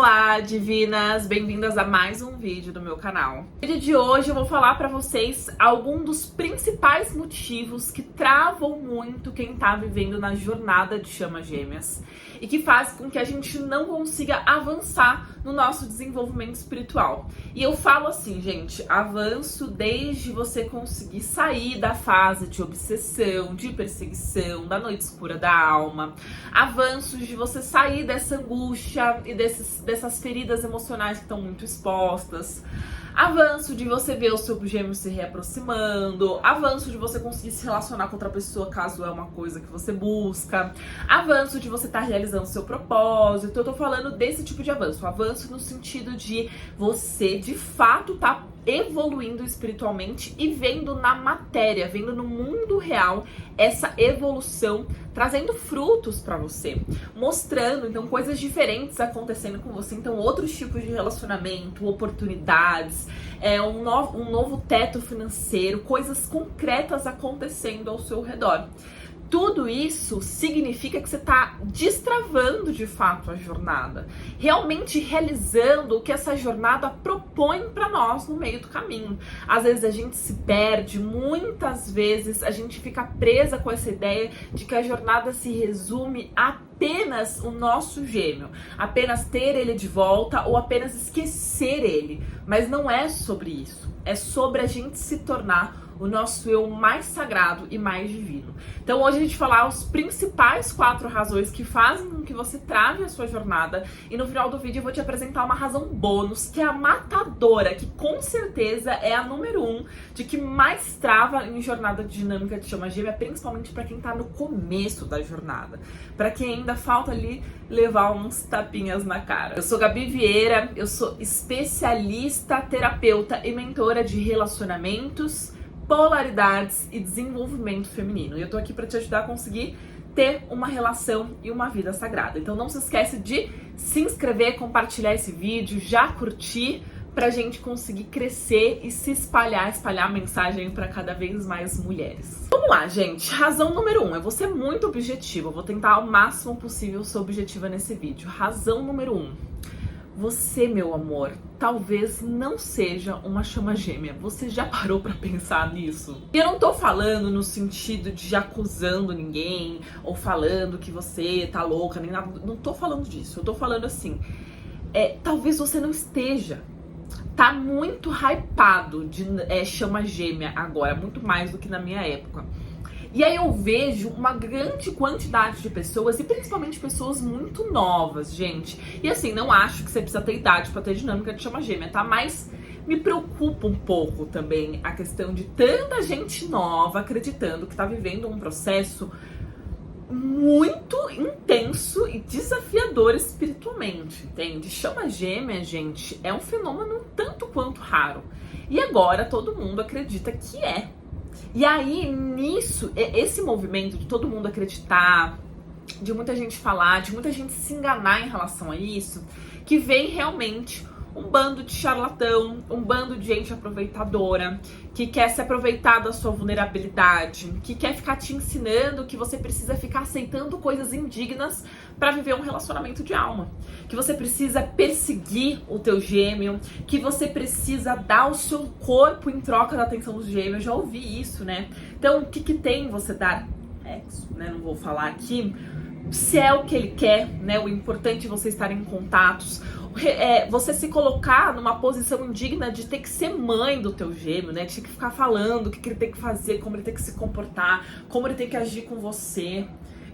Olá, divinas! Bem-vindas a mais um vídeo do meu canal. No vídeo de hoje eu vou falar pra vocês alguns dos principais motivos que travam muito quem tá vivendo na jornada de chamas gêmeas e que faz com que a gente não consiga avançar no nosso desenvolvimento espiritual. E eu falo assim, gente, avanço desde você conseguir sair da fase de obsessão, de perseguição, da noite escura da alma, avanços de você sair dessa angústia e dessas feridas emocionais que estão muito expostas, avanço de você ver o seu gêmeo se reaproximando, avanço de você conseguir se relacionar com outra pessoa caso é uma coisa que você busca, avanço de você estar realizando seu propósito. Eu tô falando desse tipo de avanço, avanço no sentido de você de fato tá evoluindo espiritualmente e vendo na matéria, vendo no mundo real essa evolução, trazendo frutos pra você, mostrando então coisas diferentes acontecendo com você, então outros tipos de relacionamento, oportunidades, um novo teto financeiro, coisas concretas acontecendo ao seu redor. Tudo isso significa que você está destravando de fato a jornada, realmente realizando o que essa jornada propõe para nós no meio do caminho. Às vezes a gente se perde, muitas vezes a gente fica presa com essa ideia de que a jornada se resume a apenas o nosso gêmeo, apenas ter ele de volta ou apenas esquecer ele. Mas não é sobre isso, é sobre a gente se tornar o nosso eu mais sagrado e mais divino. Então hoje a gente vai falar os principais 4 razões que fazem com que você trave a sua jornada, e no final do vídeo eu vou te apresentar uma razão bônus, que é a matadora, que com certeza é a número 1 de que mais trava em jornada dinâmica de chama gêmea, principalmente para quem tá no começo da jornada, para quem ainda falta ali levar uns tapinhas na cara. Eu sou Gabi Vieira, eu sou especialista, terapeuta e mentora de relacionamentos, polaridades e desenvolvimento feminino. E eu tô aqui para te ajudar a conseguir ter uma relação e uma vida sagrada. Então não se esquece de se inscrever, compartilhar esse vídeo, já curtir, pra gente conseguir crescer e se espalhar a mensagem para cada vez mais mulheres. Vamos lá, gente. Razão número 1. Eu vou ser muito objetiva, eu vou tentar ao máximo possível ser objetiva nesse vídeo. Razão número 1. Você, meu amor, talvez não seja uma chama gêmea. Você já parou pra pensar nisso? E eu não tô falando no sentido de acusando ninguém ou falando que você tá louca, nem nada. Não tô falando disso. Eu tô falando assim, talvez você não esteja. Tá muito hypado de chama gêmea agora, muito mais do que na minha época. E aí eu vejo uma grande quantidade de pessoas, e principalmente pessoas muito novas, gente. E assim, não acho que você precisa ter idade pra ter dinâmica de chama gêmea, tá? Mas me preocupa um pouco também a questão de tanta gente nova acreditando que tá vivendo um processo muito intenso e desafiador espiritualmente, entende? Chama gêmea, gente, é um fenômeno um tanto quanto raro. E agora todo mundo acredita que é. E aí, nisso, esse movimento de todo mundo acreditar, de muita gente falar, de muita gente se enganar em relação a isso, que vem realmente um bando de charlatão, um bando de gente aproveitadora, que quer se aproveitar da sua vulnerabilidade, que quer ficar te ensinando que você precisa ficar aceitando coisas indignas para viver um relacionamento de alma, que você precisa perseguir o teu gêmeo, que você precisa dar o seu corpo em troca da atenção do gêmeo. Eu já ouvi isso, né? Então, o que tem você dar sexo, né? Não vou falar aqui, se é o que ele quer, né? O importante é você estar em contatos, você se colocar numa posição indigna de ter que ser mãe do teu gêmeo, né? De ter que ficar falando o que ele tem que fazer, como ele tem que se comportar, como ele tem que agir com você,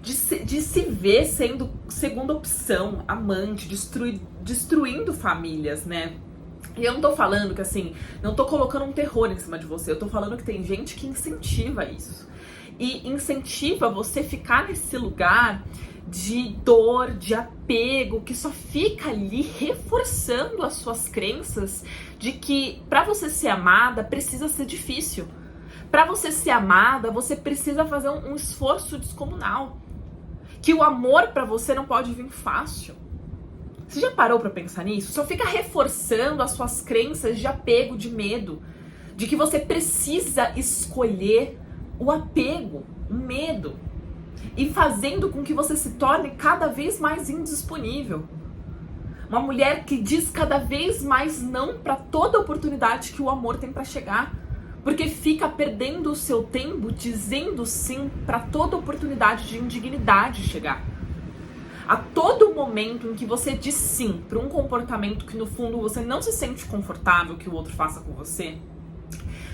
de se ver sendo segunda opção, amante, destruindo famílias, né? E eu não tô falando que assim, não tô colocando um terror em cima de você, eu tô falando que tem gente que incentiva isso. E incentiva você ficar nesse lugar de dor, de apego, que só fica ali reforçando as suas crenças de que pra você ser amada precisa ser difícil. Pra você ser amada, você precisa fazer um esforço descomunal. Que o amor pra você não pode vir fácil. Você já parou pra pensar nisso? Só fica reforçando as suas crenças de apego, de medo, de que você precisa escolher o apego, o medo, e fazendo com que você se torne cada vez mais indisponível. Uma mulher que diz cada vez mais não para toda oportunidade que o amor tem para chegar. Porque fica perdendo o seu tempo dizendo sim para toda oportunidade de indignidade chegar. A todo momento em que você diz sim para um comportamento que no fundo você não se sente confortável que o outro faça com você,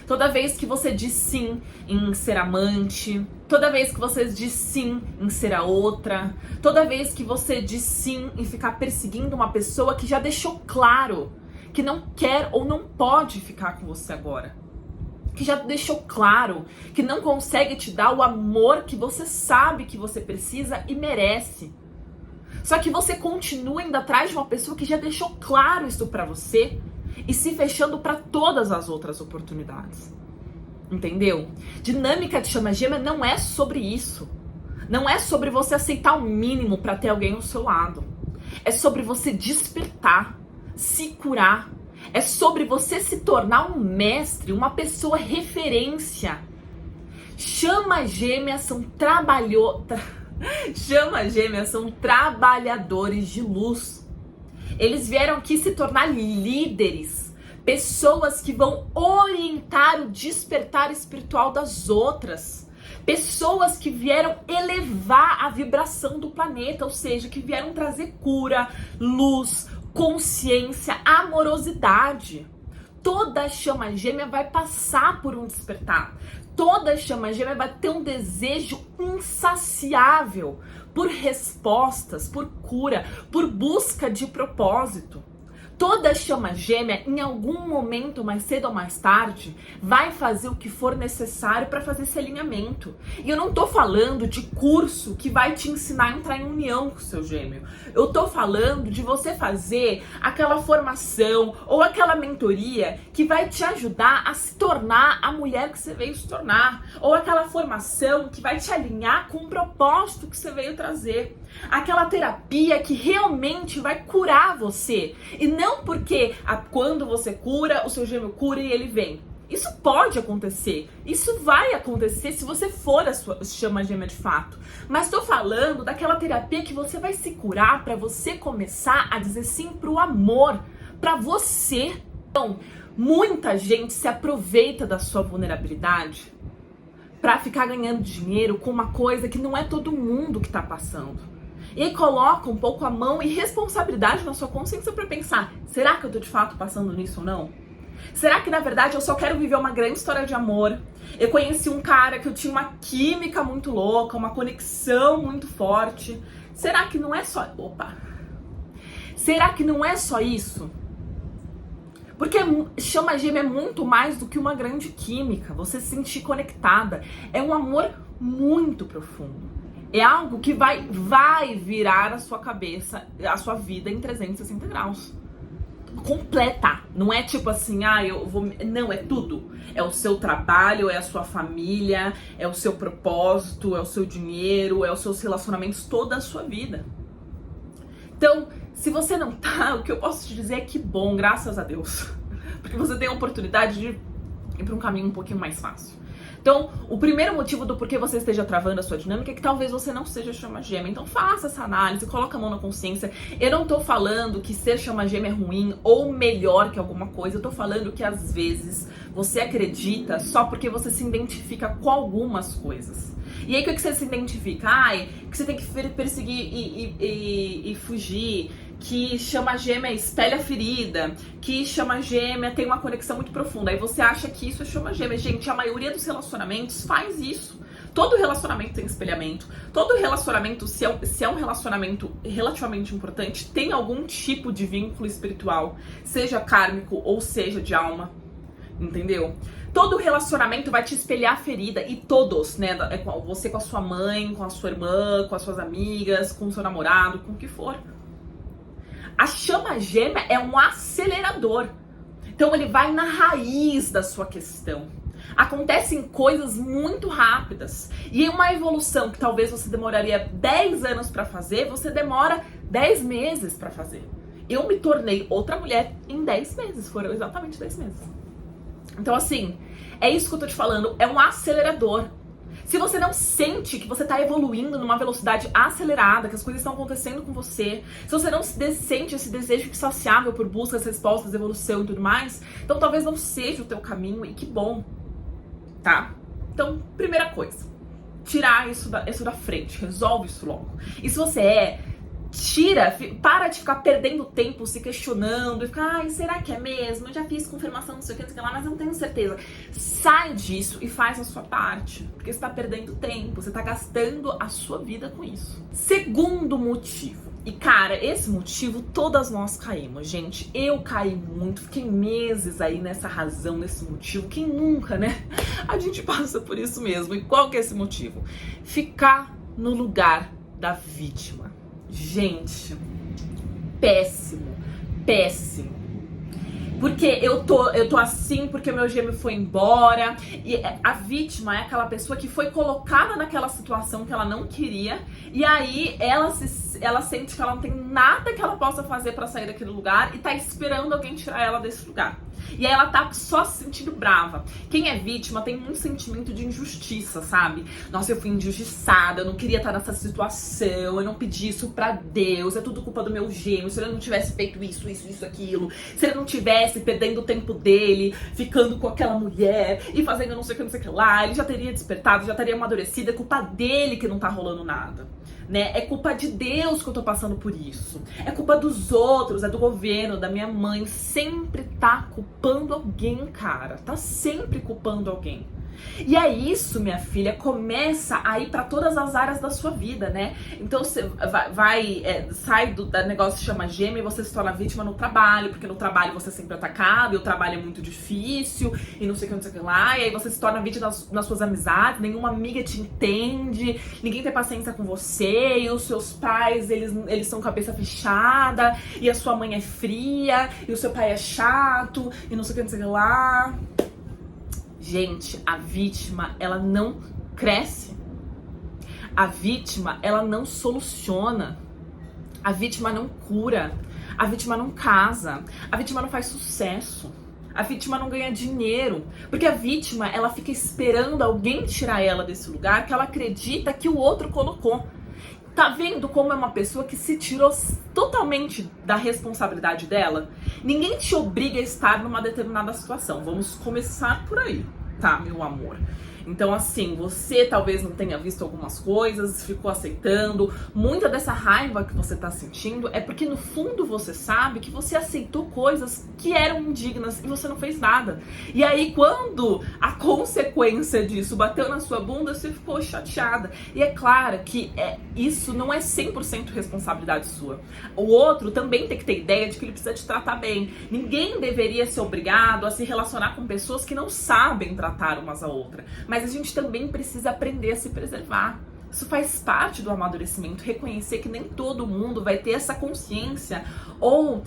toda vez que você diz sim em ser amante, toda vez que você diz sim em ser a outra, toda vez que você diz sim em ficar perseguindo uma pessoa que já deixou claro que não quer ou não pode ficar com você agora, que já deixou claro que não consegue te dar o amor que você sabe que você precisa e merece. Só que você continua indo atrás de uma pessoa que já deixou claro isso pra você e se fechando pra todas as outras oportunidades. Entendeu? Dinâmica de chama gêmea não é sobre isso. Não é sobre você aceitar o mínimo pra ter alguém ao seu lado. É sobre você despertar, se curar. É sobre você se tornar um mestre, uma pessoa referência. Chamas gêmeas são trabalhadores de luz. Eles vieram aqui se tornar líderes, pessoas que vão orientar o despertar espiritual das outras, pessoas que vieram elevar a vibração do planeta, ou seja, que vieram trazer cura, luz, consciência, amorosidade. Toda chama gêmea vai passar por um despertar. Toda chama gêmea vai ter um desejo insaciável por respostas, por cura, por busca de propósito. Toda chama gêmea, em algum momento, mais cedo ou mais tarde, vai fazer o que for necessário para fazer esse alinhamento. E eu não tô falando de curso que vai te ensinar a entrar em união com o seu gêmeo. Eu tô falando de você fazer aquela formação ou aquela mentoria que vai te ajudar a se tornar a mulher que você veio se tornar. Ou aquela formação que vai te alinhar com o propósito que você veio trazer. Aquela terapia que realmente vai curar você. E não porque quando você cura, o seu gêmeo cura e ele vem. Isso pode acontecer. Isso vai acontecer se você for a sua chama gêmea de fato. Mas estou falando daquela terapia que você vai se curar para você começar a dizer sim pro amor, para você. Então, muita gente se aproveita da sua vulnerabilidade para ficar ganhando dinheiro com uma coisa que não é todo mundo que tá passando. E aí coloca um pouco a mão e responsabilidade na sua consciência para pensar, será que eu tô de fato passando nisso ou não? Será que na verdade eu só quero viver uma grande história de amor? Eu conheci um cara que eu tinha uma química muito louca, uma conexão muito forte. Será que não é só... Será que não é só isso? Porque chama gêmea é muito mais do que uma grande química, você se sentir conectada. É um amor muito profundo. É algo que vai virar a sua cabeça, a sua vida em 360 graus. Completa. Não é tipo assim, eu vou... Não, é tudo. É o seu trabalho, é a sua família, é o seu propósito, é o seu dinheiro, é os seus relacionamentos, toda a sua vida. Então, se você não tá, o que eu posso te dizer é que bom, graças a Deus. Porque você tem a oportunidade de ir para um caminho um pouquinho mais fácil. Então, o primeiro motivo do porquê você esteja travando a sua dinâmica é que talvez você não seja chama gêmea. Então, faça essa análise, coloca a mão na consciência. Eu não tô falando que ser chama gêmea é ruim ou melhor que alguma coisa. Eu tô falando que, às vezes, você acredita só porque você se identifica com algumas coisas. E aí, o que você se identifica? Que você tem que perseguir e fugir. Que chama gêmea espelha a ferida, que chama gêmea tem uma conexão muito profunda. Aí você acha que isso é chama gêmea. Gente, a maioria dos relacionamentos faz isso. Todo relacionamento tem espelhamento. Todo relacionamento, se é um relacionamento relativamente importante, tem algum tipo de vínculo espiritual, seja kármico ou seja de alma. Entendeu? Todo relacionamento vai te espelhar a ferida, e todos, né? Você com a sua mãe, com a sua irmã, com as suas amigas, com o seu namorado, com o que for. A chama gêmea é um acelerador. Então ele vai na raiz da sua questão. Acontecem coisas muito rápidas. E em uma evolução que talvez você demoraria 10 anos para fazer, você demora 10 meses para fazer. Eu me tornei outra mulher em 10 meses. Foram exatamente 10 meses. Então assim, é isso que eu tô te falando. É um acelerador. Se você não sente que você tá evoluindo numa velocidade acelerada, que as coisas estão acontecendo com você, se você não sente esse desejo insaciável por buscas, respostas, evolução e tudo mais, então talvez não seja o teu caminho, e que bom, tá? Então, primeira coisa, tirar isso da frente, resolve isso logo. E se você para de ficar perdendo tempo se questionando e ficar, ai, será que é mesmo? Eu já fiz confirmação, não sei o que, não sei o que lá, mas eu não tenho certeza. Sai disso e faz a sua parte, porque você tá perdendo tempo, você tá gastando a sua vida com isso. Segundo motivo. E cara, esse motivo todas nós caímos, gente. Eu caí muito, fiquei meses aí nessa razão, nesse motivo. Quem nunca, né? A gente passa por isso mesmo. E qual que é esse motivo? Ficar no lugar da vítima. Gente, péssimo, péssimo. Porque eu tô assim porque meu gêmeo foi embora. E a vítima é aquela pessoa que foi colocada naquela situação que ela não queria. E aí ela sente que ela não tem nada que ela possa fazer pra sair daquele lugar e tá esperando alguém tirar ela desse lugar. E aí ela tá só se sentindo brava. Quem é vítima tem muito sentimento de injustiça, sabe? Nossa, eu fui injustiçada, eu não queria estar nessa situação, eu não pedi isso pra Deus, é tudo culpa do meu gêmeo, se ele não tivesse feito isso, aquilo, se ele não tivesse perdendo o tempo dele, ficando com aquela mulher e fazendo não sei o que lá, ele já teria despertado, já teria amadurecido, é culpa dele que não tá rolando nada. Né? É culpa de Deus que eu tô passando por isso. É culpa dos outros, é do governo, da minha mãe. Sempre tá culpando alguém, cara. Tá sempre culpando alguém. E é isso, minha filha, começa a ir pra todas as áreas da sua vida, né? Então você sai do negócio que chama gêmeo e você se torna vítima no trabalho, porque no trabalho você é sempre atacado, e o trabalho é muito difícil, e não sei o que, não sei o que lá, e aí você se torna vítima nas suas amizades, nenhuma amiga te entende, ninguém tem paciência com você, e os seus pais, eles são cabeça fechada, e a sua mãe é fria, e o seu pai é chato, e não sei o que, não sei o que lá. Gente, a vítima, ela não cresce. A vítima, ela não soluciona. A vítima não cura. A vítima não casa. A vítima não faz sucesso. A vítima não ganha dinheiro. Porque a vítima, ela fica esperando alguém tirar ela desse lugar que ela acredita que o outro colocou. Tá vendo como é uma pessoa que se tirou totalmente da responsabilidade dela? Ninguém te obriga a estar numa determinada situação. Vamos começar por aí, tá, meu amor? Então, assim, você talvez não tenha visto algumas coisas, ficou aceitando. Muita dessa raiva que você tá sentindo é porque, no fundo, você sabe que você aceitou coisas que eram indignas e você não fez nada. E aí, quando a consequência disso bateu na sua bunda, você ficou chateada. E é claro que isso não é 100% responsabilidade sua. O outro também tem que ter ideia de que ele precisa te tratar bem. Ninguém deveria ser obrigado a se relacionar com pessoas que não sabem tratar umas a outra. Mas a gente também precisa aprender a se preservar. Isso faz parte do amadurecimento, reconhecer que nem todo mundo vai ter essa consciência ou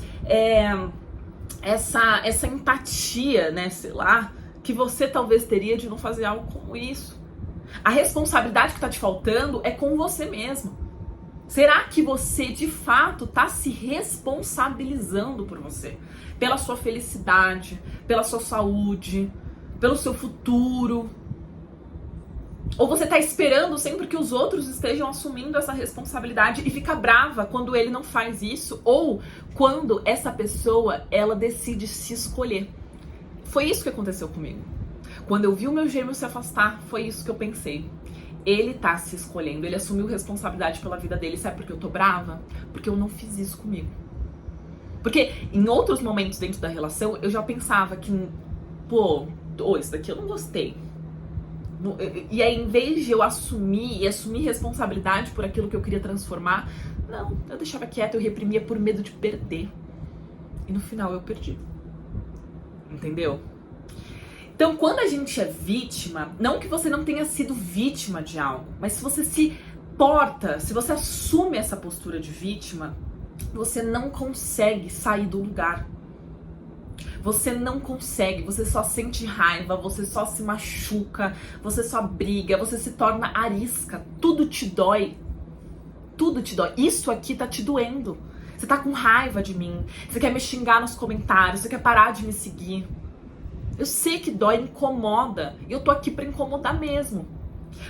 essa empatia, né, sei lá, que você talvez teria de não fazer algo como isso. A responsabilidade que tá te faltando é com você mesmo. Será que você, de fato, tá se responsabilizando por você? Pela sua felicidade, pela sua saúde, pelo seu futuro? Ou você tá esperando sempre que os outros estejam assumindo essa responsabilidade e fica brava quando ele não faz isso, ou quando essa pessoa, ela decide se escolher. Foi isso que aconteceu comigo. Quando eu vi o meu gêmeo se afastar, foi isso que eu pensei. Ele tá se escolhendo, ele assumiu responsabilidade pela vida dele. Sabe por que eu tô brava? Porque eu não fiz isso comigo. Porque em outros momentos dentro da relação, eu já pensava que, isso daqui eu não gostei. E aí, em vez de eu assumir responsabilidade por aquilo que eu queria transformar, não, eu deixava quieto, eu reprimia por medo de perder. E no final eu perdi. Entendeu? Então, quando a gente é vítima, não que você não tenha sido vítima de algo, mas se você se porta, se você assume essa postura de vítima, você não consegue sair do lugar. Você não consegue, você só sente raiva, você só se machuca, você só briga, você se torna arisca, tudo te dói. Tudo te dói. Isso aqui tá te doendo. Você tá com raiva de mim, você quer me xingar nos comentários, você quer parar de me seguir. Eu sei que dói, incomoda, e eu tô aqui pra incomodar mesmo.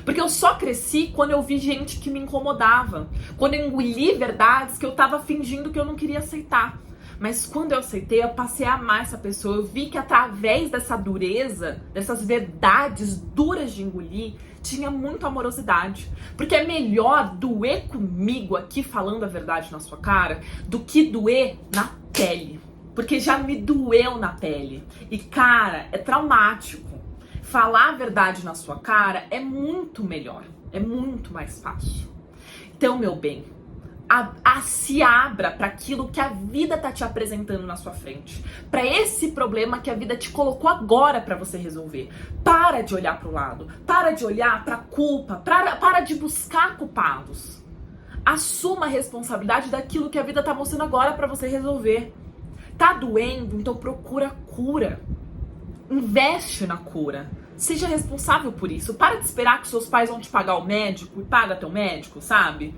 Porque eu só cresci quando eu vi gente que me incomodava. Quando eu engoli verdades que eu tava fingindo que eu não queria aceitar. Mas quando eu aceitei, eu passei a amar essa pessoa. Eu vi que através dessa dureza, dessas verdades duras de engolir, tinha muita amorosidade. Porque é melhor doer comigo aqui falando a verdade na sua cara do que doer na pele. Porque já me doeu na pele. E, cara, é traumático. Falar a verdade na sua cara é muito melhor. É muito mais fácil. Então, meu bem, se abra para aquilo que a vida tá te apresentando na sua frente, para esse problema que a vida te colocou agora para você resolver. Para de olhar para o lado, para de olhar para culpa, para de buscar culpados. Assuma a responsabilidade daquilo que a vida tá mostrando agora para você resolver. Tá doendo, então procura cura. Investe na cura. Seja responsável por isso. Para de esperar que seus pais vão te pagar o médico e paga teu médico, sabe?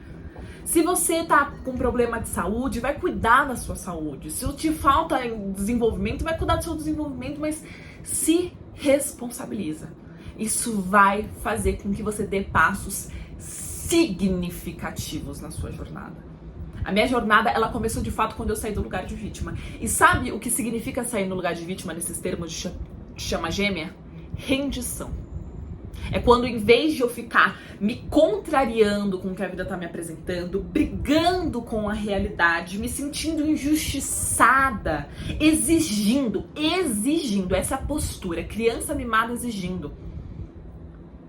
Se você tá com problema de saúde, vai cuidar da sua saúde. Se te falta desenvolvimento, vai cuidar do seu desenvolvimento, mas se responsabiliza. Isso vai fazer com que você dê passos significativos na sua jornada. A minha jornada, ela começou de fato quando eu saí do lugar de vítima. E sabe o que significa sair no lugar de vítima nesses termos de chama gêmea? Rendição. É quando, em vez de eu ficar me contrariando com o que a vida tá me apresentando, brigando com a realidade, me sentindo injustiçada, exigindo, essa é a postura, criança mimada exigindo.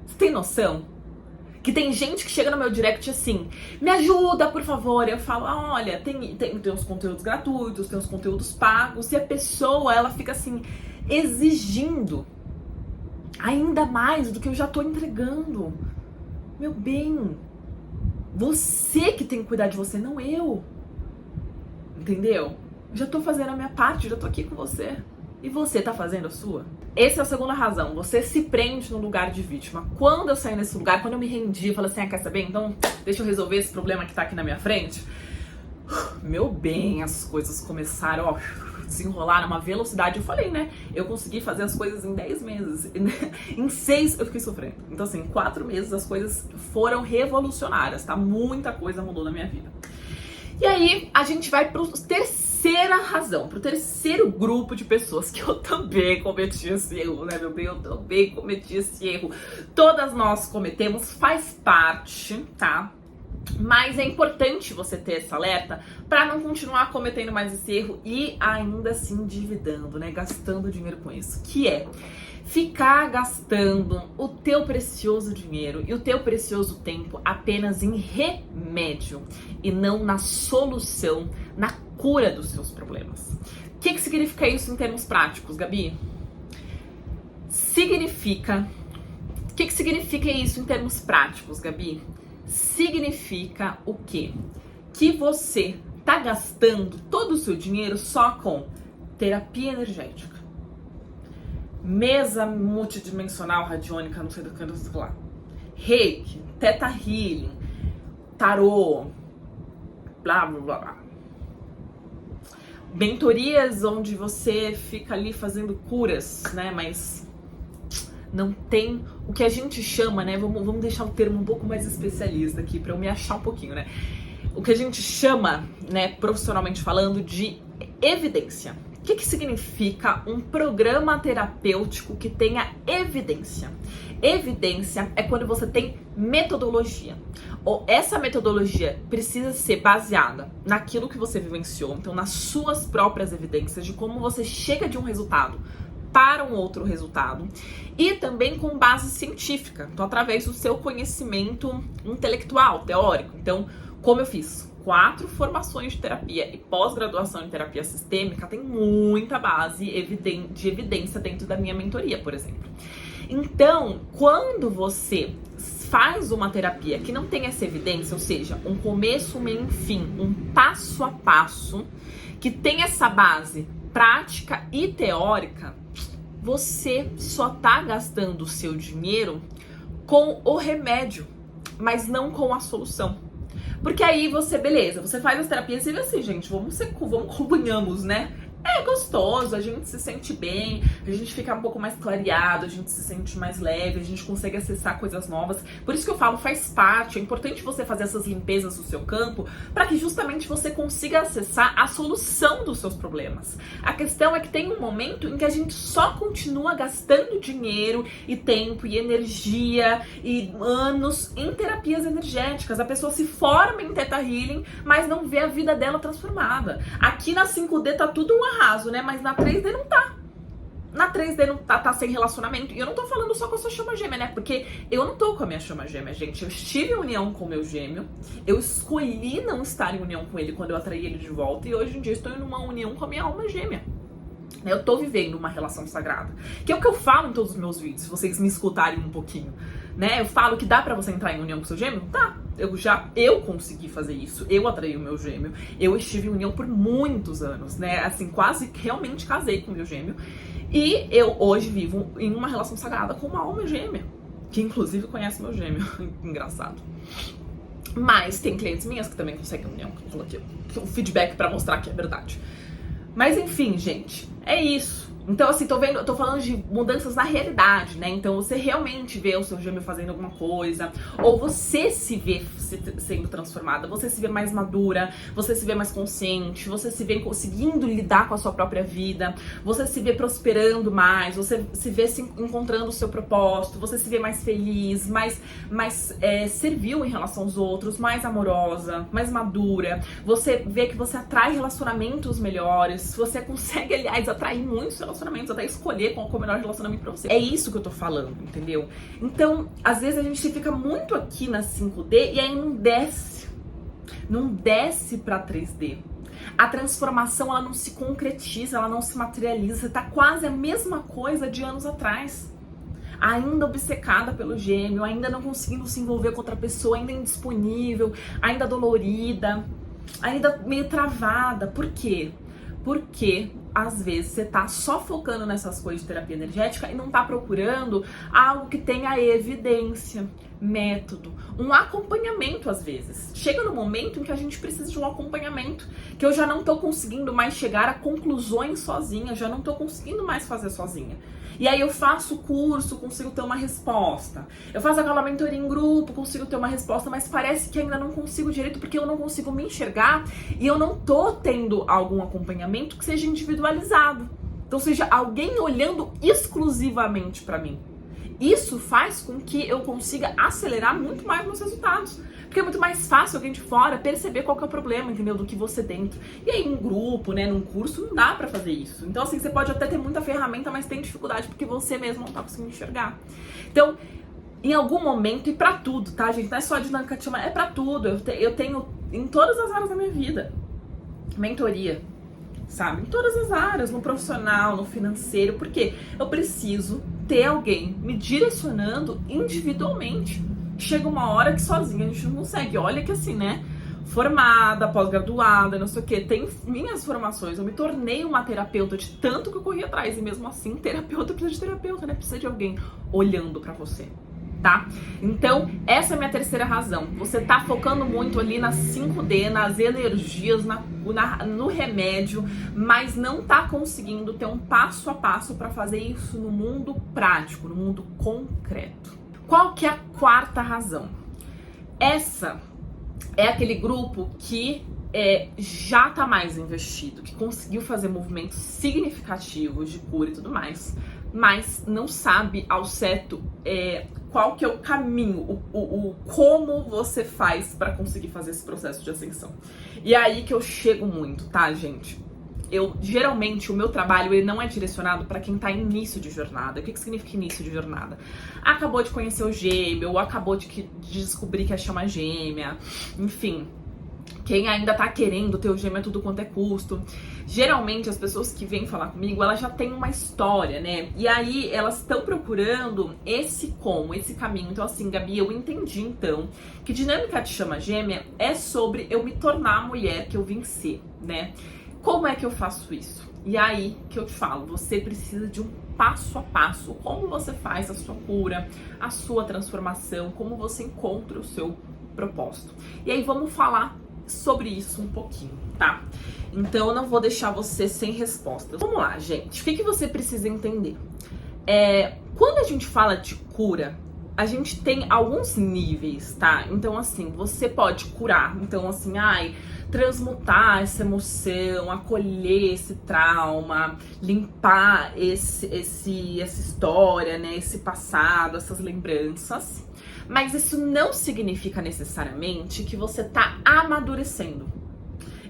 Você tem noção? Que tem gente que chega no meu direct assim, me ajuda, por favor. Eu falo, olha, tem uns conteúdos gratuitos, tem uns conteúdos pagos, e a pessoa, ela fica assim, exigindo ainda mais do que eu já tô entregando. Meu bem, você que tem que cuidar de você, não eu. Entendeu? Já tô fazendo a minha parte, já tô aqui com você. E você tá fazendo a sua? Essa é a segunda razão. Você se prende no lugar de vítima. Quando eu saí nesse lugar, quando eu me rendi, eu falei assim, quer saber? Então, deixa eu resolver esse problema que tá aqui na minha frente. Meu bem, as coisas começaram, desenrolar numa velocidade. Eu falei, né? Eu consegui fazer as coisas em 10 meses. Em 6 eu fiquei sofrendo. Então, assim, em 4 meses as coisas foram revolucionárias, tá? Muita coisa mudou na minha vida. E aí, a gente vai pro terceira razão, pro terceiro grupo de pessoas que eu também cometi esse erro, né, meu bem? Eu também cometi esse erro. Todas nós cometemos, faz parte, tá? Mas é importante você ter esse alerta para não continuar cometendo mais esse erro e ainda se endividando, né? Gastando dinheiro com isso. Que é ficar gastando o teu precioso dinheiro e o teu precioso tempo apenas em remédio e não na solução, na cura dos seus problemas. O que significa isso em termos práticos, Gabi? O que significa isso em termos práticos, Gabi? Significa o quê? Que você tá gastando todo o seu dinheiro só com terapia energética, mesa multidimensional radiônica, não sei do que lá, reiki, teta healing, tarô, blá blá blá, mentorias onde você fica ali fazendo curas, né, mas não tem o que a gente chama, né, vamos deixar o termo um pouco mais especialista aqui para eu me achar um pouquinho, né, o que a gente chama, né, profissionalmente falando, de evidência. O que significa um programa terapêutico que tenha evidência? Evidência é quando você tem metodologia. Ou essa metodologia precisa ser baseada naquilo que você vivenciou, então nas suas próprias evidências de como você chega de um resultado para um outro resultado, e também com base científica, então através do seu conhecimento intelectual, teórico. Então, como eu fiz 4 formações de terapia e pós-graduação em terapia sistêmica, tem muita base de evidência dentro da minha mentoria, por exemplo. Então, quando você faz uma terapia que não tem essa evidência, ou seja, um começo, um meio, um fim, um passo a passo, que tem essa base prática e teórica, você só tá gastando o seu dinheiro com o remédio, mas não com a solução. Porque aí você, beleza, você faz as terapias e vê assim, gente, vamos convenhamos, né? É gostoso, a gente se sente bem, a gente fica um pouco mais clareado, a gente se sente mais leve, a gente consegue acessar coisas novas. Por isso que eu falo, faz parte, é importante você fazer essas limpezas no seu campo para que justamente você consiga acessar a solução dos seus problemas. A questão é que tem um momento em que a gente só continua gastando dinheiro e tempo e energia e anos em terapias energéticas. A pessoa se forma em Theta Healing, mas não vê a vida dela transformada. Aqui na 5D tá tudo um arraso, né? Mas na 3D não tá. Na 3D não tá sem relacionamento. E eu não tô falando só com a sua chama gêmea, né? Porque eu não tô com a minha chama gêmea, gente. Eu estive em união com o meu gêmeo. Eu escolhi não estar em união com ele quando eu atraí ele de volta. E hoje em dia estou em uma união com a minha alma gêmea. Eu tô vivendo uma relação sagrada. Que é o que eu falo em todos os meus vídeos, se vocês me escutarem um pouquinho. Né? Eu falo que dá pra você entrar em união com seu gêmeo? Tá. Eu consegui fazer isso. Eu atraí o meu gêmeo. Eu estive em união por muitos anos, né? Assim, quase realmente casei com o meu gêmeo. E eu hoje vivo em uma relação sagrada com uma alma gêmea, que inclusive conhece meu gêmeo. Engraçado. Mas tem clientes minhas que também conseguem união, que eu coloquei um feedback pra mostrar que é verdade. Mas enfim, gente, é isso. Então, assim, tô falando de mudanças na realidade, né? Então, você realmente vê o seu gêmeo fazendo alguma coisa, ou você se vê sendo transformada, você se vê mais madura, você se vê mais consciente, você se vê conseguindo lidar com a sua própria vida, você se vê prosperando mais, você se vê se encontrando o seu propósito, você se vê mais feliz, mais servil em relação aos outros, mais amorosa, mais madura, você vê que você atrai relacionamentos melhores, você consegue, aliás, atrair muitos relacionamentos, até escolher qual é o melhor relacionamento pra você. É isso que eu tô falando, entendeu? Então, às vezes a gente fica muito aqui na 5D e aí não desce pra 3D. A transformação, ela não se concretiza, ela não se materializa, tá quase a mesma coisa de anos atrás. Ainda obcecada pelo gêmeo, ainda não conseguindo se envolver com outra pessoa, ainda indisponível, ainda dolorida, ainda meio travada. Por quê? Porque às vezes você tá só focando nessas coisas de terapia energética e não tá procurando algo que tenha evidência, método, um acompanhamento às vezes. Chega no momento em que a gente precisa de um acompanhamento, que eu já não tô conseguindo mais chegar a conclusões sozinha, já não tô conseguindo mais fazer sozinha. E aí eu faço o curso, consigo ter uma resposta. Eu faço aquela mentoria em grupo, consigo ter uma resposta, mas parece que ainda não consigo direito porque eu não consigo me enxergar e eu não tô tendo algum acompanhamento que seja individualizado. Então seja alguém olhando exclusivamente pra mim. Isso faz com que eu consiga acelerar muito mais meus resultados. Porque é muito mais fácil alguém de fora perceber qual que é o problema, entendeu? Do que você dentro. E aí, em grupo, né, num curso, não dá pra fazer isso. Então, assim, você pode até ter muita ferramenta, mas tem dificuldade porque você mesmo não tá conseguindo enxergar. Então, em algum momento, e pra tudo, tá, gente? Não é só a dinâmica de chama, é pra tudo. Eu tenho em todas as áreas da minha vida mentoria, sabe? Em todas as áreas, no profissional, no financeiro, porque eu preciso ter alguém me direcionando individualmente. Chega uma hora que sozinha a gente não consegue. Olha que assim, né? Formada, pós-graduada, não sei o que, tem minhas formações. Eu me tornei uma terapeuta de tanto que eu corri atrás. E mesmo assim, terapeuta precisa de terapeuta, né? Precisa de alguém olhando pra você, tá? Então, essa é a minha terceira razão. Você tá focando muito ali na 5D, nas energias, no remédio, mas não tá conseguindo ter um passo a passo pra fazer isso no mundo prático, no mundo concreto. Qual que é a quarta razão? Essa é aquele grupo que já tá mais investido, que conseguiu fazer movimentos significativos de cura e tudo mais, mas não sabe ao certo qual que é o caminho, o como você faz pra conseguir fazer esse processo de ascensão. E é aí que eu chego muito, tá, gente? Geralmente, o meu trabalho ele não é direcionado para quem tá em início de jornada. O que significa início de jornada? Acabou de conhecer o gêmeo, ou acabou de descobrir que é chama gêmea, enfim. Quem ainda tá querendo ter o gêmeo a tudo quanto é custo. Geralmente, as pessoas que vêm falar comigo, elas já têm uma história, né? E aí, elas estão procurando esse caminho. Então, assim, Gabi, eu entendi, então, que dinâmica de chama gêmea é sobre eu me tornar a mulher que eu vim ser, né? Como é que eu faço isso? E aí que eu te falo, você precisa de um passo a passo. Como você faz a sua cura, a sua transformação, como você encontra o seu propósito. E aí vamos falar sobre isso um pouquinho, tá? Então eu não vou deixar você sem respostas. Vamos lá, gente. O que você precisa entender? Quando a gente fala de cura, a gente tem alguns níveis, tá? Então, assim, você pode curar. Então, assim, transmutar essa emoção, acolher esse trauma, limpar essa história, né? Esse passado, essas lembranças. Mas isso não significa necessariamente que você tá amadurecendo.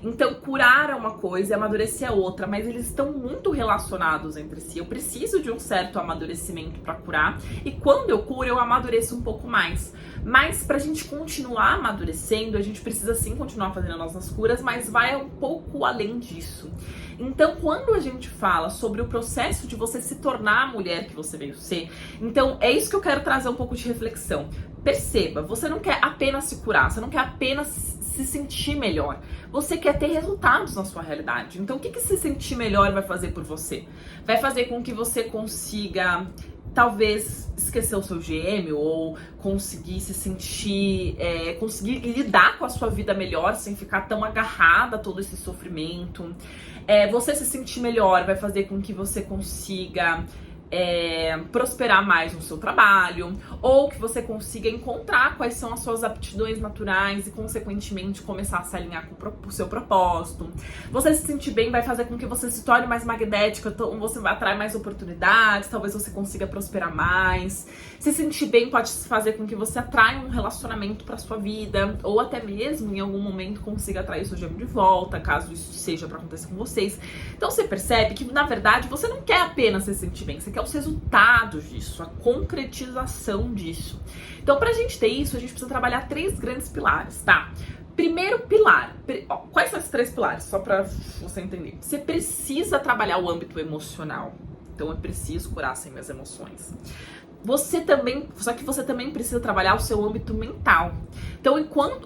Então, curar é uma coisa e amadurecer é outra, mas eles estão muito relacionados entre si. Eu preciso de um certo amadurecimento para curar, e quando eu curo, eu amadureço um pouco mais. Mas pra gente continuar amadurecendo, a gente precisa sim continuar fazendo as nossas curas, mas vai um pouco além disso. Então, quando a gente fala sobre o processo de você se tornar a mulher que você veio ser, então é isso que eu quero trazer um pouco de reflexão. Perceba, você não quer apenas se curar, você não quer apenas se sentir melhor. Você quer ter resultados na sua realidade. Então, o que se sentir melhor vai fazer por você? Vai fazer com que você consiga, talvez, esquecer o seu gêmeo ou conseguir se sentir, conseguir lidar com a sua vida melhor sem ficar tão agarrada a todo esse sofrimento. Você se sentir melhor vai fazer com que você consiga prosperar mais no seu trabalho, ou que você consiga encontrar quais são as suas aptidões naturais e, consequentemente, começar a se alinhar com o seu propósito. Você se sentir bem vai fazer com que você se torne mais magnética, então você vai atrair mais oportunidades, talvez você consiga prosperar mais. Se sentir bem pode fazer com que você atraia um relacionamento para sua vida, ou até mesmo, em algum momento, consiga atrair seu gêmeo de volta, caso isso seja para acontecer com vocês. Então você percebe que, na verdade, você não quer apenas se sentir bem, você quer os resultados disso, a concretização disso. Então, pra gente ter isso, a gente precisa trabalhar 3 grandes pilares, tá? Primeiro pilar, quais são esses 3 pilares? Só pra você entender. Você precisa trabalhar o âmbito emocional. Então, eu preciso curar assim minhas emoções. Só que você também precisa trabalhar o seu âmbito mental. Então,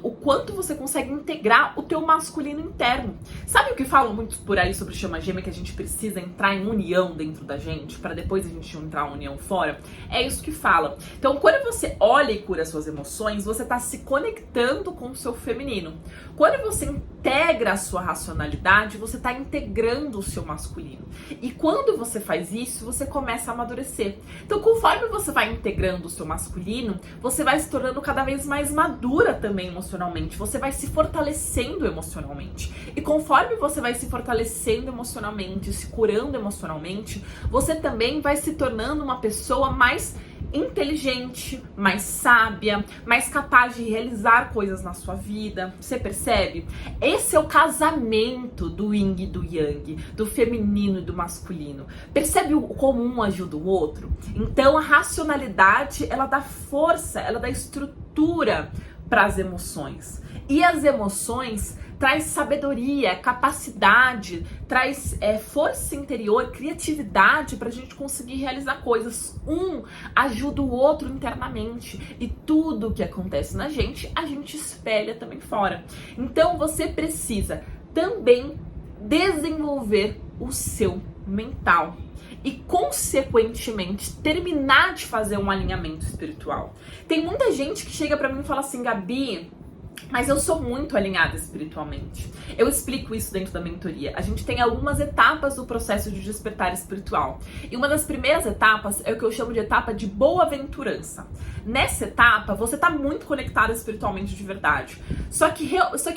o quanto você consegue integrar o teu masculino interno. Sabe o que falam muito por aí sobre chama gêmea, que a gente precisa entrar em união dentro da gente, para depois a gente entrar em união fora? É isso que fala. Então, quando você olha e cura suas emoções, você tá se conectando com o seu feminino. Quando você integra a sua racionalidade, você tá integrando o seu masculino. E quando você faz isso, você começa a amadurecer. Então, conforme você vai integrando o seu masculino, você vai se tornando cada vez mais madura também emocionalmente. Você vai se fortalecendo emocionalmente. E conforme você vai se fortalecendo emocionalmente, se curando emocionalmente, você também vai se tornando uma pessoa mais inteligente, mais sábia, mais capaz de realizar coisas na sua vida. Você percebe? Esse é o casamento do yin e do yang, do feminino e do masculino. Percebe como um ajuda o outro? Então a racionalidade, ela dá força, ela dá estrutura para as emoções. E as emoções traz sabedoria, capacidade, traz força interior, criatividade pra gente conseguir realizar coisas. Um ajuda o outro internamente. E tudo que acontece na gente, a gente espelha também fora. Então você precisa também desenvolver o seu mental. E, consequentemente, terminar de fazer um alinhamento espiritual. Tem muita gente que chega pra mim e fala assim: Gabi, mas eu sou muito alinhada espiritualmente. Eu explico isso dentro da mentoria. A gente tem algumas etapas do processo de despertar espiritual. E uma das primeiras etapas é o que eu chamo de etapa de boa-aventurança. Nessa etapa, você tá muito conectada espiritualmente de verdade. Só que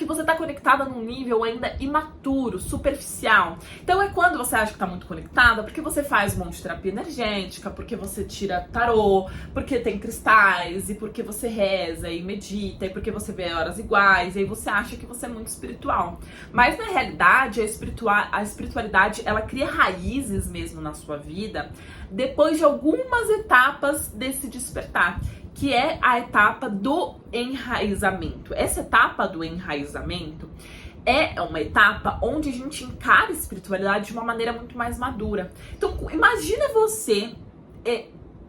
você tá conectada num nível ainda imaturo, superficial. Então é quando você acha que tá muito conectada, porque você faz um monte de terapia energética, porque você tira tarô, porque tem cristais, e porque você reza e medita, e porque você vê horas iguais, e aí você acha que você é muito espiritual. Mas na realidade, a espiritualidade, ela cria raízes mesmo na sua vida depois de algumas etapas desse despertar, que é a etapa do enraizamento. Essa etapa do enraizamento é uma etapa onde a gente encara a espiritualidade de uma maneira muito mais madura. Então, imagina você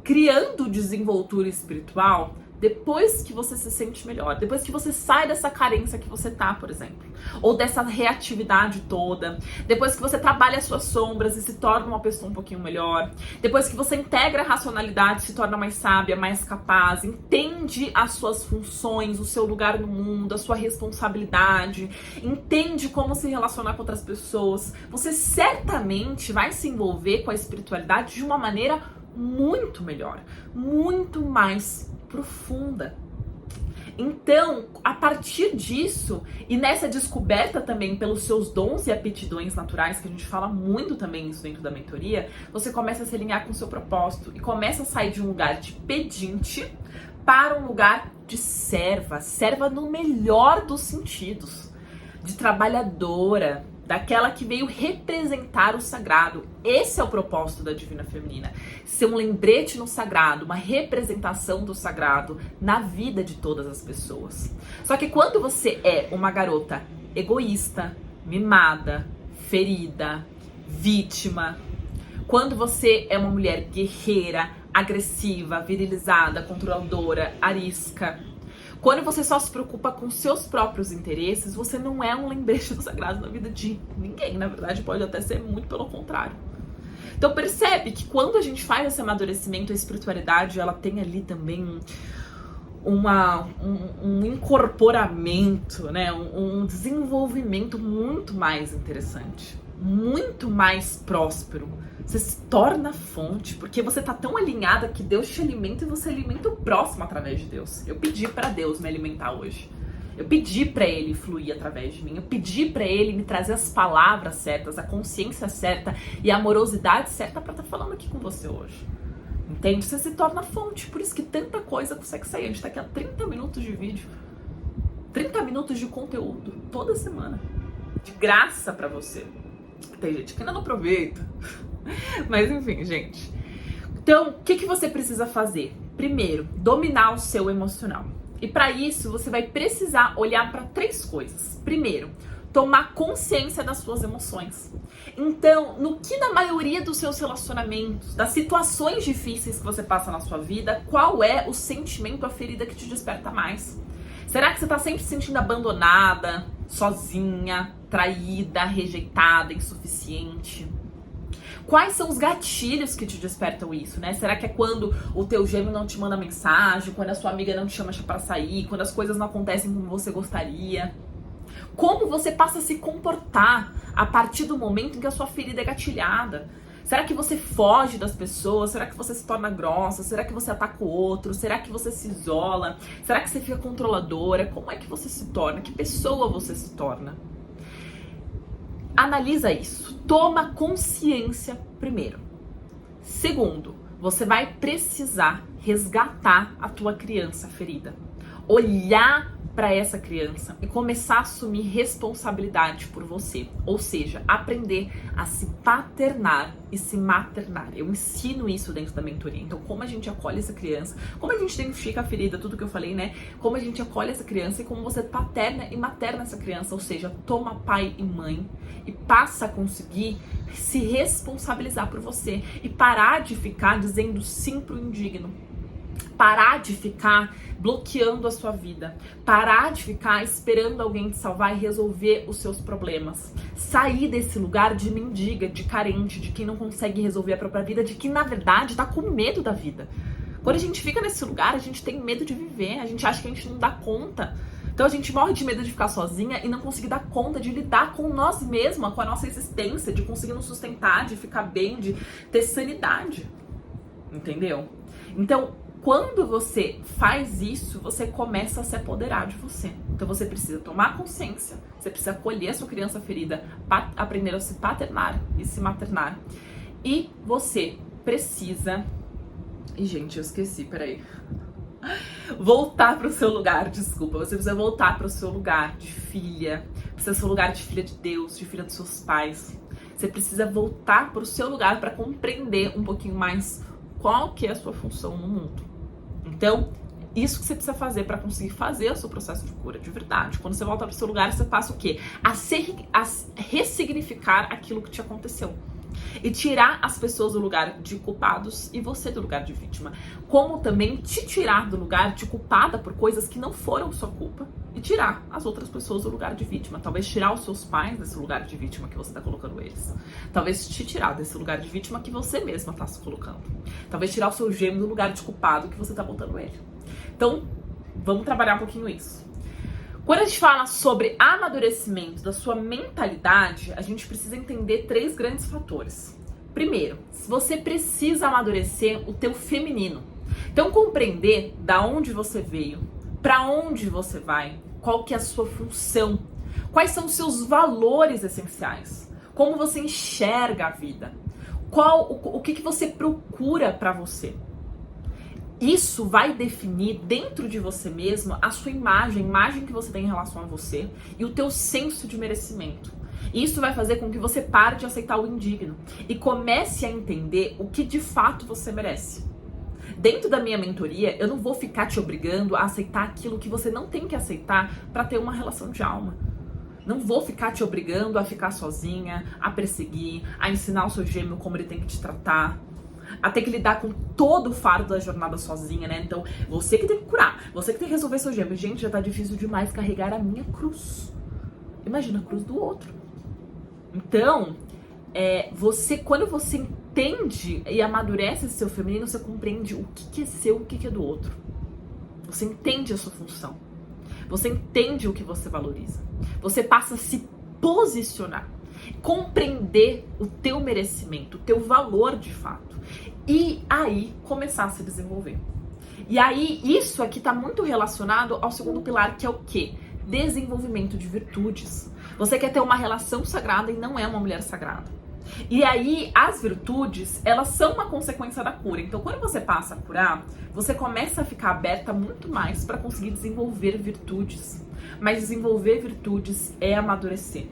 criando desenvoltura espiritual depois que você se sente melhor, depois que você sai dessa carência que você tá, por exemplo, ou dessa reatividade toda, depois que você trabalha as suas sombras e se torna uma pessoa um pouquinho melhor, depois que você integra a racionalidade, se torna mais sábia, mais capaz, entende as suas funções, o seu lugar no mundo, a sua responsabilidade, entende como se relacionar com outras pessoas, você certamente vai se envolver com a espiritualidade de uma maneira muito melhor, muito mais profunda. Então, a partir disso, e nessa descoberta também pelos seus dons e aptidões naturais, que a gente fala muito também isso dentro da mentoria, você começa a se alinhar com o seu propósito e começa a sair de um lugar de pedinte para um lugar de serva, serva no melhor dos sentidos, de trabalhadora, daquela que veio representar o sagrado. Esse é o propósito da Divina Feminina. Ser um lembrete no sagrado, uma representação do sagrado na vida de todas as pessoas. Só que quando você é uma garota egoísta, mimada, ferida, vítima, quando você é uma mulher guerreira, agressiva, virilizada, controladora, arisca, quando você só se preocupa com seus próprios interesses, você não é um lembrete do sagrado na vida de ninguém. Na verdade, pode até ser muito pelo contrário. Então percebe que quando a gente faz esse amadurecimento, a espiritualidade, ela tem ali também um incorporamento, né? Um desenvolvimento muito mais interessante, muito mais próspero. Você se torna fonte, porque você tá tão alinhada que Deus te alimenta e você alimenta o próximo através de Deus. Eu pedi pra Deus me alimentar hoje. Eu pedi pra Ele fluir através de mim. Eu pedi pra Ele me trazer as palavras certas, a consciência certa e a amorosidade certa pra estar falando aqui com você hoje. Entende? Você se torna fonte. Por isso que tanta coisa consegue sair. A gente tá aqui há 30 minutos de vídeo. 30 minutos de conteúdo toda semana. De graça pra você. Tem gente que ainda não aproveita. Mas enfim, gente. Então, o que você precisa fazer? Primeiro, dominar o seu emocional. E para isso, você vai precisar olhar para 3 coisas. Primeiro, tomar consciência das suas emoções. Então, no que na maioria dos seus relacionamentos, das situações difíceis que você passa na sua vida, qual é o sentimento, a ferida que te desperta mais? Será que você tá sempre se sentindo abandonada, sozinha, traída, rejeitada, insuficiente? Quais são os gatilhos que te despertam isso, né? Será que é quando o teu gêmeo não te manda mensagem, quando a sua amiga não te chama pra sair, quando as coisas não acontecem como você gostaria? Como você passa a se comportar a partir do momento em que a sua ferida é gatilhada? Será que você foge das pessoas? Será que você se torna grossa? Será que você ataca o outro? Será que você se isola? Será que você fica controladora? Como é que você se torna? Que pessoa você se torna? Analisa isso. Toma consciência primeiro. Segundo, você vai precisar resgatar a tua criança ferida. Olhar para essa criança e começar a assumir responsabilidade por você. Ou seja, aprender a se paternar e se maternar. Eu ensino isso dentro da mentoria. Então, como a gente acolhe essa criança, como a gente identifica a ferida, tudo que eu falei, né? Como a gente acolhe essa criança e como você paterna e materna essa criança. Ou seja, toma pai e mãe e passa a conseguir se responsabilizar por você e parar de ficar dizendo sim pro indigno. Parar de ficar bloqueando a sua vida. Parar de ficar esperando alguém te salvar e resolver os seus problemas. Sair desse lugar de mendiga, de carente, de quem não consegue resolver a própria vida, de quem na verdade tá com medo da vida. Quando a gente fica nesse lugar, a gente tem medo de viver, a gente acha que a gente não dá conta. Então a gente morre de medo de ficar sozinha e não conseguir dar conta de lidar com nós mesmas, com a nossa existência, de conseguir nos sustentar, de ficar bem, de ter sanidade. Entendeu? Então, quando você faz isso, você começa a se apoderar de você. Então você precisa tomar consciência, você precisa acolher a sua criança ferida, aprender a se paternar e se maternar. E você precisa... E gente, eu esqueci, peraí. Voltar para o seu lugar, desculpa. Você precisa voltar para o seu lugar de filha. Precisa ser o lugar de filha de Deus, de filha dos seus pais. Você precisa voltar para o seu lugar para compreender um pouquinho mais qual que é a sua função no mundo. Então, isso que você precisa fazer para conseguir fazer o seu processo de cura de verdade. Quando você volta para o seu lugar, você passa o quê? A ressignificar aquilo que te aconteceu. E tirar as pessoas do lugar de culpados e você do lugar de vítima. Como também te tirar do lugar de culpada por coisas que não foram sua culpa e tirar as outras pessoas do lugar de vítima. Talvez tirar os seus pais desse lugar de vítima que você está colocando eles. Talvez te tirar desse lugar de vítima que você mesma está se colocando. Talvez tirar o seu gêmeo do lugar de culpado que você está botando ele. Então, vamos trabalhar um pouquinho isso. Quando a gente fala sobre amadurecimento da sua mentalidade, a gente precisa entender 3 grandes fatores. Primeiro, você precisa amadurecer o teu feminino. Então, compreender da onde você veio, para onde você vai, qual que é a sua função, quais são os seus valores essenciais, como você enxerga a vida, o que você procura para você. Isso vai definir dentro de você mesmo a sua imagem, a imagem que você tem em relação a você e o teu senso de merecimento. Isso vai fazer com que você pare de aceitar o indigno e comece a entender o que de fato você merece. Dentro da minha mentoria, eu não vou ficar te obrigando a aceitar aquilo que você não tem que aceitar para ter uma relação de alma. Não vou ficar te obrigando a ficar sozinha, a perseguir, a ensinar o seu gêmeo como ele tem que te tratar, a ter que lidar com todo o fardo da jornada sozinha, né? Então, você que tem que curar, você que tem que resolver seu gêmeo. Gente, já tá difícil demais carregar a minha cruz. Imagina a cruz do outro. Então, quando você entende e amadurece esse seu feminino, você compreende o que é seu e o que é do outro. Você entende a sua função. Você entende o que você valoriza. Você passa a se posicionar. Compreender o teu merecimento, o teu valor de fato. E aí começar a se desenvolver. E aí isso aqui tá muito relacionado ao segundo pilar, que é o quê? Desenvolvimento de virtudes. Você quer ter uma relação sagrada e não é uma mulher sagrada. E aí as virtudes, elas são uma consequência da cura. Então quando você passa a curar, você começa a ficar aberta muito mais para conseguir desenvolver virtudes. Mas desenvolver virtudes é amadurecer.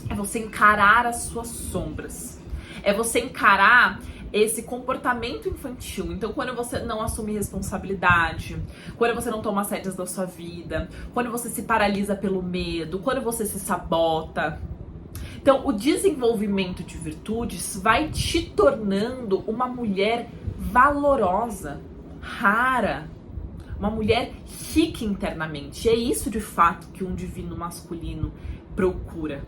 É você encarar as suas sombras. É você encarar esse comportamento infantil. Então, quando você não assume responsabilidade, quando você não toma as rédeas da sua vida, quando você se paralisa pelo medo, quando você se sabota. Então, o desenvolvimento de virtudes vai te tornando uma mulher valorosa, rara, uma mulher rica internamente. E é isso, de fato, que um divino masculino procura.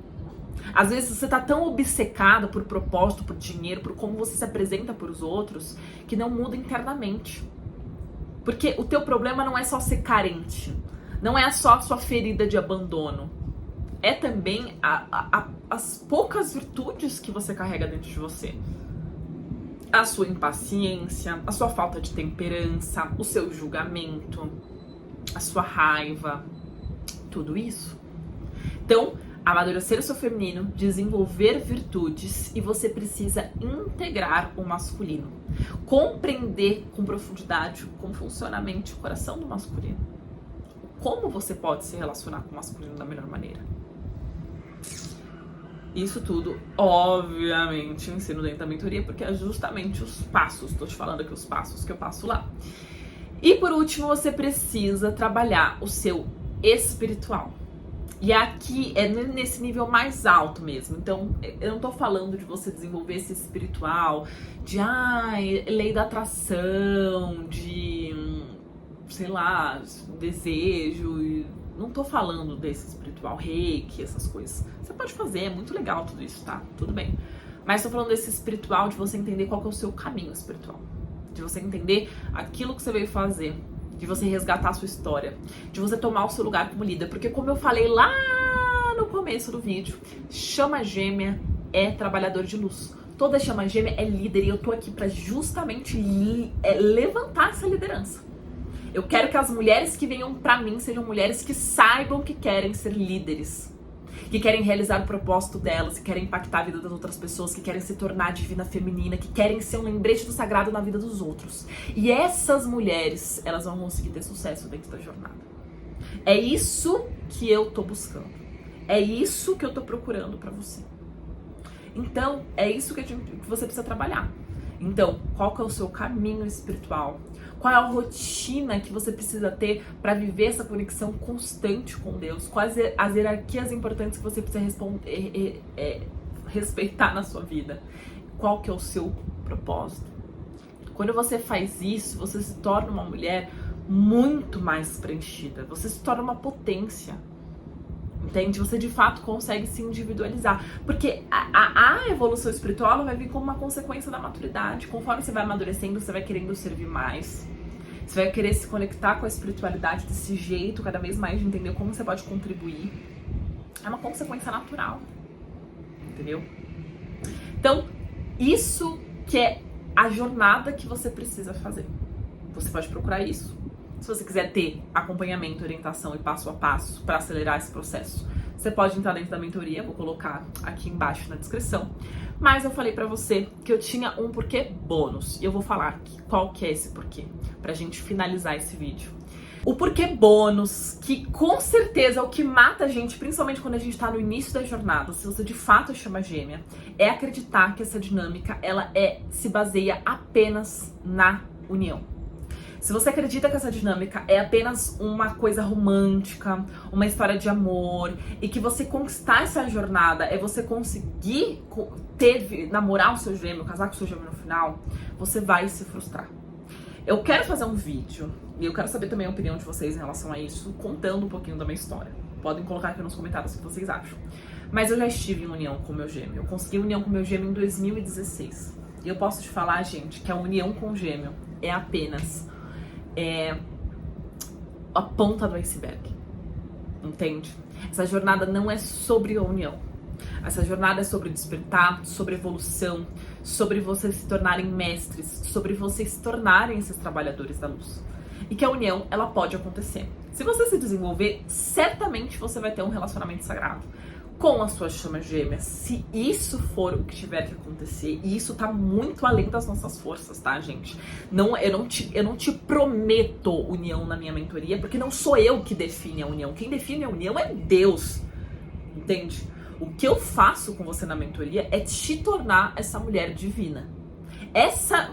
Às vezes você tá tão obcecado por propósito, por dinheiro, por como você se apresenta para os outros, que não muda internamente. Porque o teu problema não é só ser carente, não é só a sua ferida de abandono. É também as poucas virtudes que você carrega dentro de você. A sua impaciência, a sua falta de temperança, o seu julgamento, a sua raiva, tudo isso. Então, amadurecer o seu feminino, desenvolver virtudes, e você precisa integrar o masculino. Compreender com profundidade como funciona a mente e o coração do masculino. Como você pode se relacionar com o masculino da melhor maneira. Isso tudo, obviamente, eu ensino dentro da mentoria, porque é justamente os passos, tô te falando aqui os passos que eu passo lá. E por último, você precisa trabalhar o seu espiritual. E aqui é nesse nível mais alto mesmo. Então, eu não tô falando de você desenvolver esse espiritual, de lei da atração, de, sei lá, desejo. Não tô falando desse espiritual, reiki, essas coisas. Você pode fazer, é muito legal tudo isso, tá? Tudo bem. Mas tô falando desse espiritual, de você entender qual que é o seu caminho espiritual. De você entender aquilo que você veio fazer. De você resgatar a sua história, de você tomar o seu lugar como líder. Porque como eu falei lá no começo do vídeo, chama gêmea é trabalhador de luz. Toda chama gêmea é líder e eu tô aqui pra justamente levantar essa liderança. Eu quero que as mulheres que venham pra mim sejam mulheres que saibam que querem ser líderes. Que querem realizar o propósito delas, que querem impactar a vida das outras pessoas, que querem se tornar divina feminina, que querem ser um lembrete do sagrado na vida dos outros. E essas mulheres, elas vão conseguir ter sucesso dentro da jornada. É isso que eu tô buscando. É isso que eu tô procurando pra você. Então, é isso que você precisa trabalhar. Então, qual que é o seu caminho espiritual? Qual é a rotina que você precisa ter para viver essa conexão constante com Deus? Quais as hierarquias importantes que você precisa respeitar na sua vida? qual que é o seu propósito. Quando você faz isso, você se torna uma mulher muito mais preenchida. Você se torna uma potência. Entende? Você de fato consegue se individualizar. Porque a evolução espiritual ela vai vir como uma consequência da maturidade. Conforme você vai amadurecendo, você vai querendo servir mais. Você vai querer se conectar com a espiritualidade desse jeito, cada vez mais, de entender como você pode contribuir. É uma consequência natural. Entendeu? Então, isso que é a jornada que você precisa fazer. Você pode procurar isso. Se você quiser ter acompanhamento, orientação e passo a passo para acelerar esse processo, você pode entrar dentro da mentoria, vou colocar aqui embaixo na descrição. Mas eu falei pra você que eu tinha um porquê bônus, e eu vou falar aqui qual que é esse porquê, pra gente finalizar esse vídeo. O porquê bônus, que com certeza é o que mata a gente, principalmente quando a gente tá no início da jornada, se você de fato chama gêmea, é acreditar que essa dinâmica, ela se baseia apenas na união. Se você acredita que essa dinâmica é apenas uma coisa romântica, uma história de amor, e que você conquistar essa jornada é você conseguir namorar o seu gêmeo, casar com o seu gêmeo no final, você vai se frustrar. Eu quero fazer um vídeo, e eu quero saber também a opinião de vocês em relação a isso, contando um pouquinho da minha história. Podem colocar aqui nos comentários o que vocês acham. Mas eu já estive em união com o meu gêmeo. Eu consegui união com o meu gêmeo em 2016. E eu posso te falar, gente, que a união com o gêmeo é apenas a ponta do iceberg, entende? Essa jornada não é sobre a união. Essa jornada é sobre despertar, sobre evolução, sobre vocês se tornarem mestres, sobre vocês se tornarem esses trabalhadores da luz. E que a união, ela pode acontecer. Se você se desenvolver, certamente você vai ter um relacionamento sagrado com a sua chama gêmea, se isso for o que tiver que acontecer, e isso tá muito além das nossas forças, tá, gente? Eu não te prometo união na minha mentoria, porque não sou eu que define a união. Quem define a união é Deus, entende? O que eu faço com você na mentoria é te tornar essa mulher divina.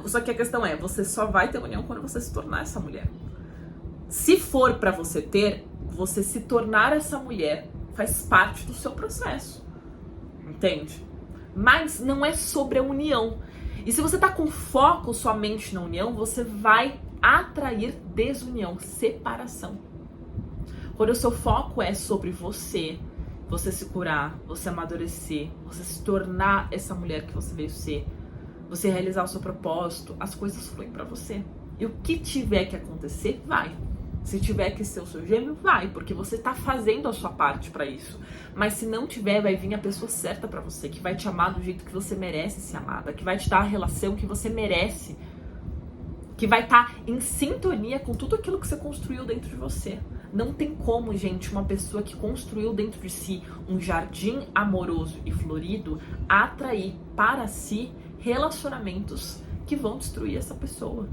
Só que a questão é, você só vai ter união quando você se tornar essa mulher. Se for pra você ter, você se tornar essa mulher faz parte do seu processo, entende? Mas não é sobre a união. E se você tá com foco somente na união, você vai atrair desunião, separação. Quando o seu foco é sobre você se curar, você amadurecer, você se tornar essa mulher que você veio ser, você realizar o seu propósito, as coisas fluem pra você. E o que tiver que acontecer, vai. Se tiver que ser o seu gêmeo, vai, porque você tá fazendo a sua parte pra isso. Mas se não tiver, vai vir a pessoa certa pra você, que vai te amar do jeito que você merece ser amada, que vai te dar a relação que você merece, que vai estar em sintonia com tudo aquilo que você construiu dentro de você. Não tem como, gente, uma pessoa que construiu dentro de si um jardim amoroso e florido atrair para si relacionamentos que vão destruir essa pessoa.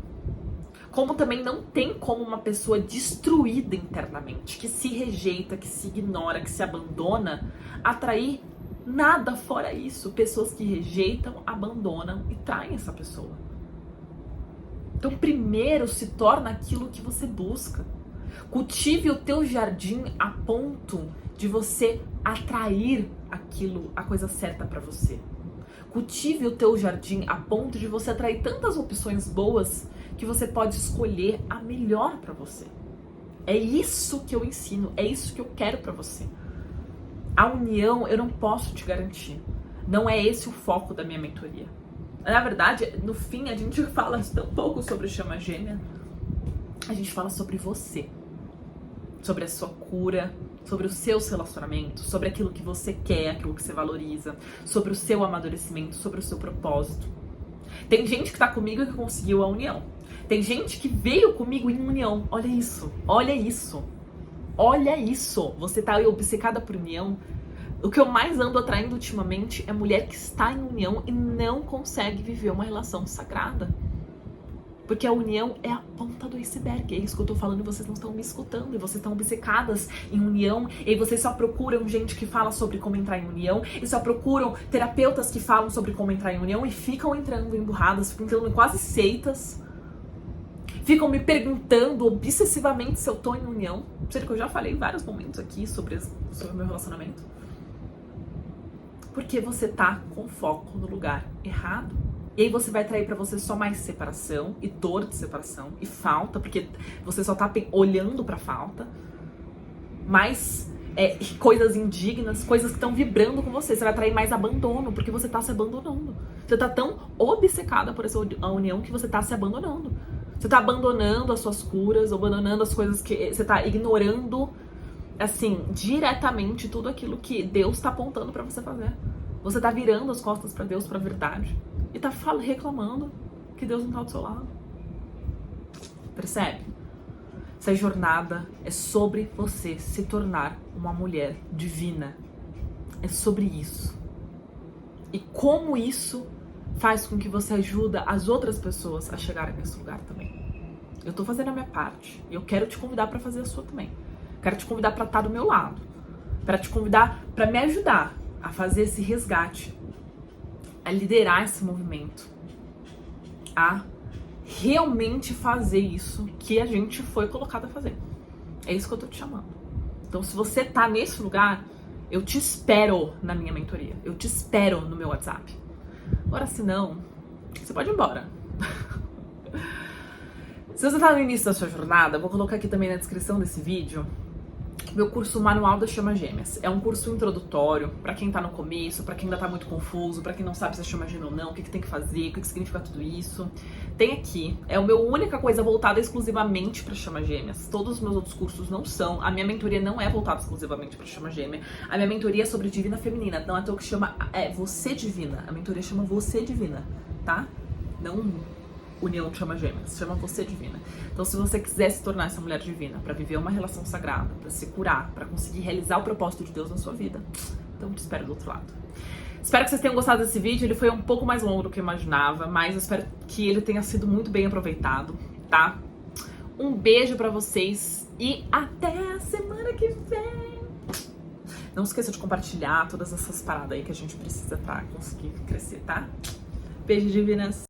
Como também não tem como uma pessoa destruída internamente, que se rejeita, que se ignora, que se abandona, atrair nada fora isso. Pessoas que rejeitam, abandonam e traem essa pessoa. Então, primeiro se torna aquilo que você busca. Cultive o teu jardim a ponto de você atrair a coisa certa para você. Cultive o teu jardim a ponto de você atrair tantas opções boas que você pode escolher a melhor para você. É isso que eu ensino, é isso que eu quero para você. A união eu não posso te garantir. Não é esse o foco da minha mentoria. Na verdade, no fim, a gente fala tão pouco sobre chama gêmea. A gente fala sobre você. Sobre a sua cura, sobre os seus relacionamentos, sobre aquilo que você quer, aquilo que você valoriza, sobre o seu amadurecimento, sobre o seu propósito. Tem gente que tá comigo que conseguiu a união. Tem gente que veio comigo em união. Olha isso, olha isso, olha isso. Você tá aí obcecada por união. O que eu mais ando atraindo ultimamente é mulher que está em união e não consegue viver uma relação sagrada. Porque a união é a ponta do iceberg. É isso que eu tô falando e vocês não estão me escutando. E vocês estão obcecadas em união. E vocês só procuram gente que fala sobre como entrar em união. E só procuram terapeutas que falam sobre como entrar em união. E ficam entrando em burradas, ficam entrando em quase seitas. Ficam me perguntando obsessivamente se eu tô em união. Sendo que eu já falei em vários momentos aqui sobre o meu relacionamento. Porque você tá com foco no lugar errado. E aí você vai atrair pra você só mais separação e dor de separação e falta, porque você só tá olhando pra falta. Mais coisas indignas, coisas que estão vibrando com você. Você vai atrair mais abandono, porque você tá se abandonando. Você tá tão obcecada por essa união que você tá se abandonando. Você tá abandonando as suas curas, abandonando as coisas que... Você tá ignorando, assim, diretamente tudo aquilo que Deus tá apontando pra você fazer. Você tá virando as costas pra Deus, pra verdade. E tá reclamando que Deus não tá do seu lado. Percebe? Essa jornada é sobre você se tornar uma mulher divina. É sobre isso. E como isso faz com que você ajuda as outras pessoas a chegarem nesse lugar também. Eu tô fazendo a minha parte. E eu quero te convidar pra fazer a sua também. Quero te convidar pra estar do meu lado. Pra te convidar pra me ajudar a fazer esse resgate. A liderar esse movimento. A realmente fazer isso que a gente foi colocado a fazer. É isso que eu tô te chamando. Então, se você tá nesse lugar, eu te espero na minha mentoria. Eu te espero no meu WhatsApp. Agora, se não, você pode ir embora. Se você tá no início da sua jornada, eu vou colocar aqui também na descrição desse vídeo meu curso Manual da Chama Gêmeas. É um curso introdutório pra quem tá no começo, pra quem ainda tá muito confuso, pra quem não sabe se é chama gêmea ou não, o que tem que fazer, o que significa tudo isso. Tem aqui, é a minha única coisa voltada exclusivamente pra Chama Gêmeas. Todos os meus outros cursos não são. A minha mentoria não é voltada exclusivamente pra Chama Gêmea. A minha mentoria é sobre Divina Feminina, não é o que chama Você Divina. A mentoria chama Você Divina, tá? Não União Chama Gêmeas, chama Você Divina. Então, se você quiser se tornar essa mulher divina, pra viver uma relação sagrada, pra se curar, pra conseguir realizar o propósito de Deus na sua vida, então te espero do outro lado. Espero que vocês tenham gostado desse vídeo. Ele foi um pouco mais longo do que eu imaginava, mas eu espero que ele tenha sido muito bem aproveitado, tá? Um beijo pra vocês e até a semana que vem! Não esqueça de compartilhar todas essas paradas aí que a gente precisa pra conseguir crescer, tá? Beijo, divinas!